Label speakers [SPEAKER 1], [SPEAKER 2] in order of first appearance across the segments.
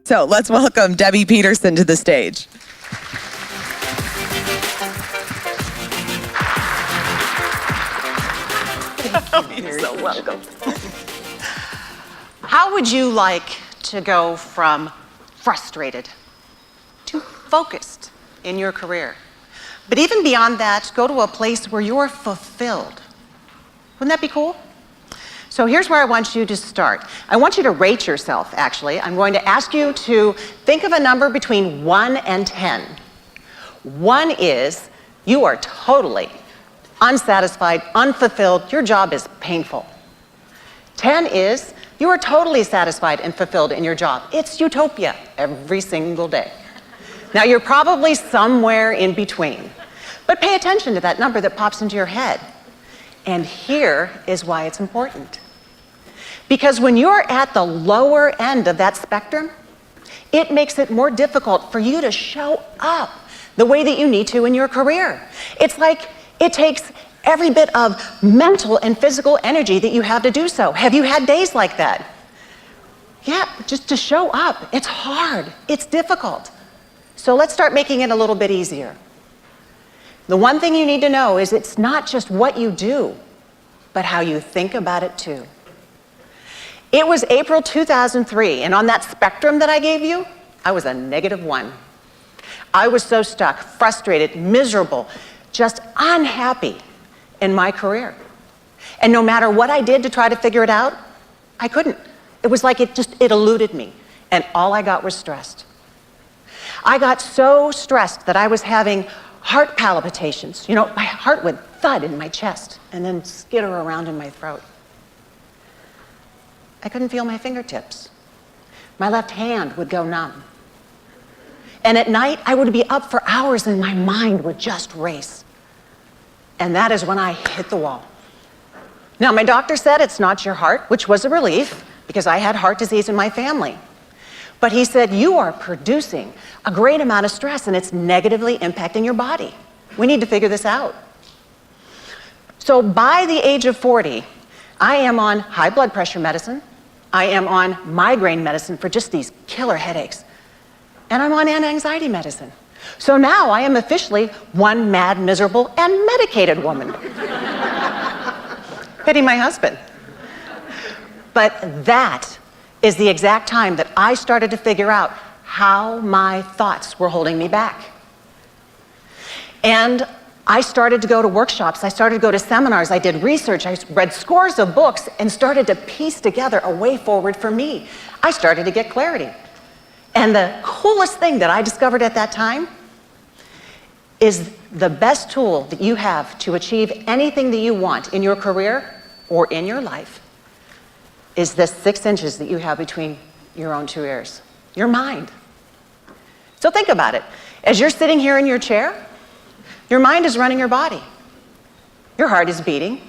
[SPEAKER 1] So let's welcome Debbie Peterson to the stage.
[SPEAKER 2] You're so welcome. How would you like to go from frustrated to focused in your career? But even beyond that, go to a place where you're fulfilled. Wouldn't that be cool? So here's where I want you to start. I want you to rate yourself, actually. I'm going to ask you to think of a number between 1 and 10. 1 is you are totally unsatisfied, unfulfilled, your job is painful. 10 is you are totally satisfied and fulfilled in your job. It's utopia every single day. Now you're probably somewhere in between, but pay attention to that number that pops into your head. And here is why it's important. Because when you're at the lower end of that spectrum, it makes it more difficult for you to show up the way that you need to in your career. It's like it takes every bit of mental and physical energy that you have to do so. Have you had days like that? Yeah, just to show up. It's hard. It's difficult. So let's start making it a little bit easier. The one thing you need to know is it's not just what you do, but how you think about it too. It was April 2003, and on that spectrum that I gave you, I was a -1. I was so stuck, frustrated, miserable, just unhappy in my career. And no matter what I did to try to figure it out, I couldn't. It was like it eluded me, and all I got was stressed. I got so stressed that I was having heart palpitations. You know, my heart would thud in my chest and then skitter around in my throat. I couldn't feel my fingertips. My left hand would go numb. And at night, I would be up for hours and my mind would just race. And that is when I hit the wall. Now, my doctor said it's not your heart, which was a relief because I had heart disease in my family. But he said, you are producing a great amount of stress and it's negatively impacting your body. We need to figure this out. So by the age of 40, I am on high blood pressure medicine. I am on migraine medicine for just these killer headaches. And I'm on anti-anxiety medicine. So now I am officially one mad, miserable, and medicated woman. Pity my husband. But that is the exact time that I started to figure out how my thoughts were holding me back. And I started to go to workshops, I started to go to seminars, I did research, I read scores of books and started to piece together a way forward for me. I started to get clarity. And the coolest thing that I discovered at that time is the best tool that you have to achieve anything that you want in your career or in your life is this 6 inches that you have between your own 2 ears, your mind. So think about it. As you're sitting here in your chair, your mind is running your body. Your heart is beating.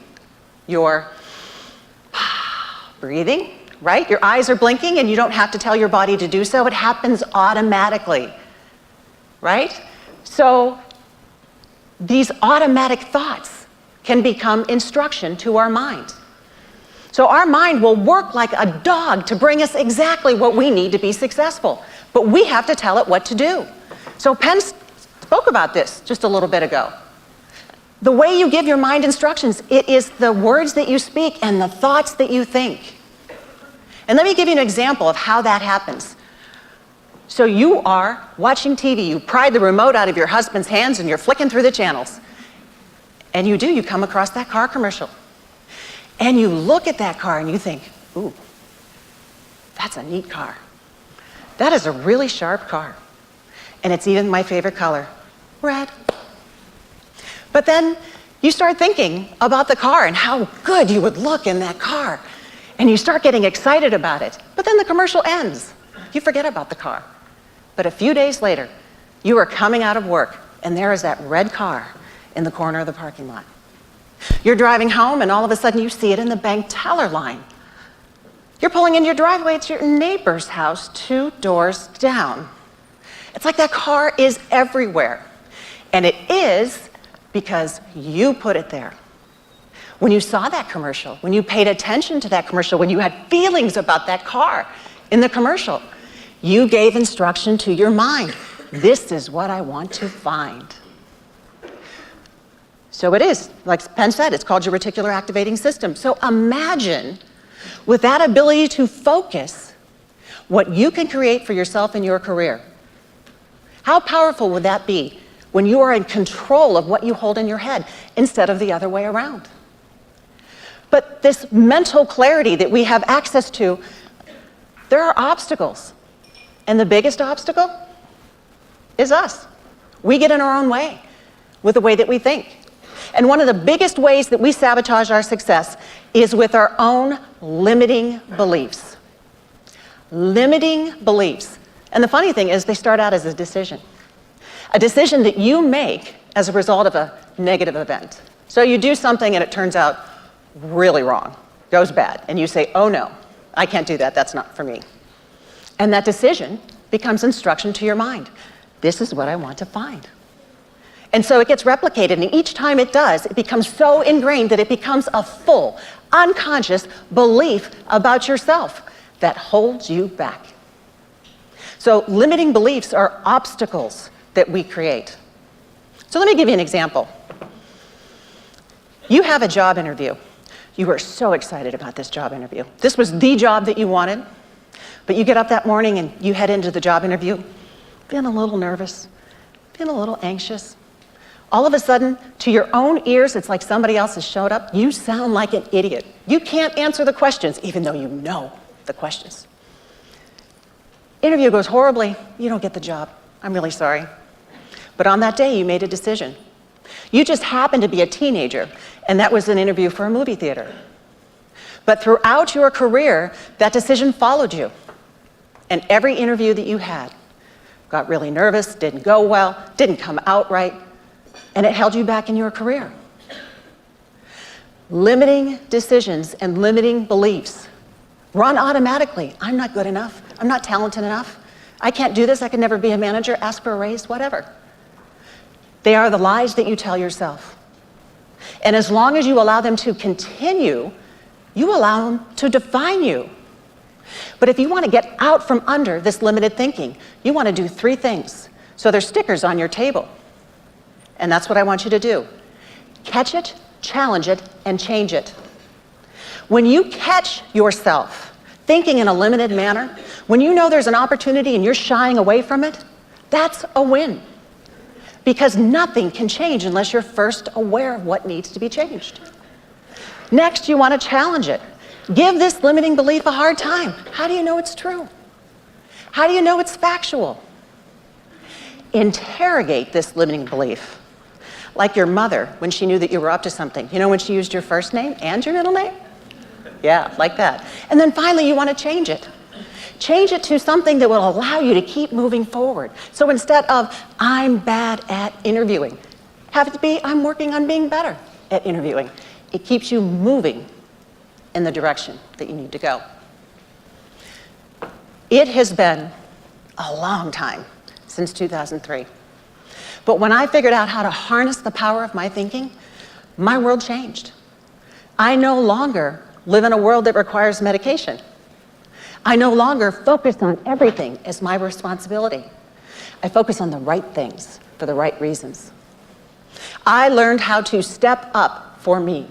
[SPEAKER 2] You're breathing, right? Your eyes are blinking and you don't have to tell your body to do so. It happens automatically, right? So these automatic thoughts can become instruction to our mind. So our mind will work like a dog to bring us exactly what we need to be successful. But we have to tell it what to do. So Penn spoke about this just a little bit ago. The way you give your mind instructions, it is the words that you speak and the thoughts that you think. And let me give you an example of how that happens. So you are watching TV, you pry the remote out of your husband's hands and you're flicking through the channels. And you come across that car commercial. And you look at that car and you think, ooh, that's a neat car. That is a really sharp car. And it's even my favorite color, red. But then you start thinking about the car and how good you would look in that car. And you start getting excited about it. But then the commercial ends. You forget about the car. But a few days later, you are coming out of work and there is that red car in the corner of the parking lot. You're driving home and all of a sudden you see it in the bank teller line. You're pulling in your driveway, it's your neighbor's house 2 doors down. It's like that car is everywhere. And it is because you put it there. When you saw that commercial, when you paid attention to that commercial, when you had feelings about that car in the commercial, You gave instruction to your mind. This is what I want to find. So it is, like Penn said, it's called your reticular activating system. So imagine, with that ability to focus, what you can create for yourself in your career. How powerful would that be when you are in control of what you hold in your head instead of the other way around? But this mental clarity that we have access to, there are obstacles. And the biggest obstacle is us. We get in our own way with the way that we think. And one of the biggest ways that we sabotage our success is with our own limiting beliefs. Limiting beliefs. And the funny thing is, they start out as a decision that you make as a result of a negative event. So you do something and it turns out really wrong, goes bad, and you say, oh no, I can't do that, that's not for me. And that decision becomes instruction to your mind. This is what I want to find. And so it gets replicated, and each time it does, it becomes so ingrained that it becomes a full, unconscious belief about yourself that holds you back. So limiting beliefs are obstacles that we create. So let me give you an example. You have a job interview. You were so excited about this job interview. This was the job that you wanted, but you get up that morning and you head into the job interview, feeling a little nervous, feeling a little anxious. All of a sudden, to your own ears, it's like somebody else has showed up. You sound like an idiot. You can't answer the questions, even though you know the questions. Interview goes horribly. You don't get the job. I'm really sorry. But on that day, you made a decision. You just happened to be a teenager, and that was an interview for a movie theater. But throughout your career, that decision followed you. And every interview that you had got really nervous, didn't go well, didn't come out right, and it held you back in your career. Limiting decisions and limiting beliefs run automatically. I'm not good enough. I'm not talented enough. I can't do this. I can never be a manager, ask for a raise, whatever. They are the lies that you tell yourself. And as long as you allow them to continue, you allow them to define you. But if you want to get out from under this limited thinking, you want to do 3 things. So there's stickers on your table. And that's what I want you to do. Catch it, challenge it, and change it. When you catch yourself thinking in a limited manner, when you know there's an opportunity and you're shying away from it, that's a win. Because nothing can change unless you're first aware of what needs to be changed. Next, you want to challenge it. Give this limiting belief a hard time. How do you know it's true? How do you know it's factual? Interrogate this limiting belief. Like your mother, when she knew that you were up to something. You know when she used your first name and your middle name? Yeah, like that. And then finally, you want to change it. Change it to something that will allow you to keep moving forward. So instead of, I'm bad at interviewing, have it to be, I'm working on being better at interviewing. It keeps you moving in the direction that you need to go. It has been a long time since 2003. But when I figured out how to harness the power of my thinking, my world changed. I no longer live in a world that requires medication. I no longer focus on everything as my responsibility. I focus on the right things for the right reasons. I learned how to step up for me.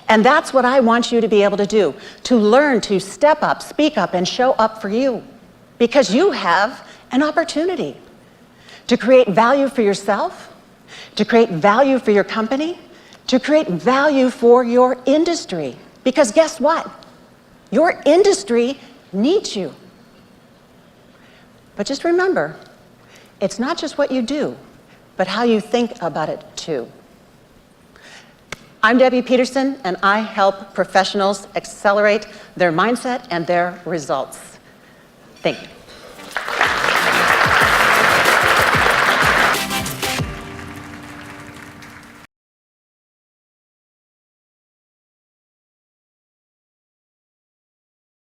[SPEAKER 2] And that's what I want you to be able to do, to learn to step up, speak up, and show up for you. Because you have an opportunity to create value for yourself, to create value for your company, to create value for your industry. Because guess what? Your industry needs you. But just remember, it's not just what you do, but how you think about it too. I'm Debbie Peterson, and I help professionals accelerate their mindset and their results. Thank you.